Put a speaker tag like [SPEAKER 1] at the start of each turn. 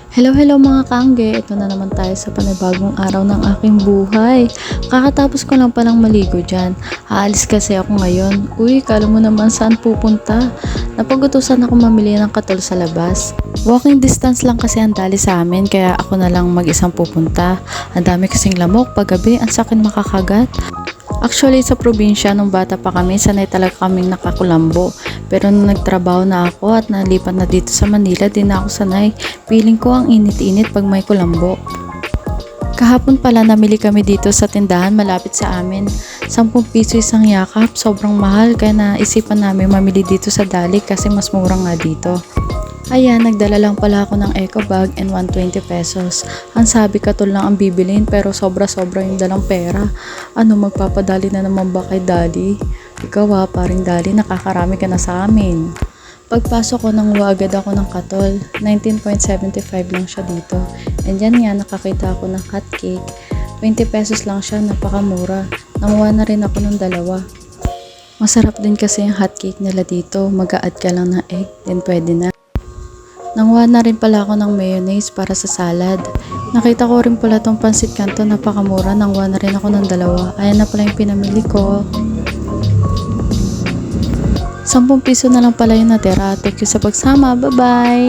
[SPEAKER 1] Hello, hello mga kaangge. Ito na naman tayo sa panibagong araw ng aking buhay. Kakatapos ko lang palang maligo dyan. Aalis kasi ako ngayon. Uy, kala mo naman saan pupunta? Napagutusan ako mamili ng katol sa labas. Walking distance lang kasi ang dali sa amin, kaya ako na lang mag-isang pupunta. Ang dami kasing lamok, paggabi, ang sakit makakagat. Actually, sa probinsya, nung bata pa kami, sanay talaga kaming nakakulambo. Pero nung nagtrabaho na ako at nalipat na dito sa Manila, di na ako sanay. Feeling ko ang init-init pag may kulambo. Kahapon pala namili kami dito sa tindahan malapit sa amin. 10 piso isang yakap, sobrang mahal, kaya naisipan namin mamili dito sa Dali kasi mas mura nga dito. Ayan, nagdala lang pala ako ng eco bag and 120 pesos. Ang sabi katol lang ang bibilin pero sobra-sobra yung dalang pera. Ano, magpapadali na naman ba kay Daddy? Ikaw paring Daddy, nakakarami ka na sa amin. Pagpasok ko, nanguha agad ako ng katol. 19.75 lang siya dito. And yan nga, nakakita ako ng hot cake. 20 pesos lang siya, napakamura. Nanguha na rin ako ng dalawa. Masarap din kasi yung hot cake nila dito. Mag-a-add ka lang ng egg, then pwede na. Nanguha na rin pala ako ng mayonnaise para sa salad. Nakita ko rin pala tong pansit canton, napakamura. Nanguha na rin ako ng dalawa. Ayan na pala yung pinamili ko. 10 piso na lang pala yung natira. Thank you sa pagsama. Bye-bye!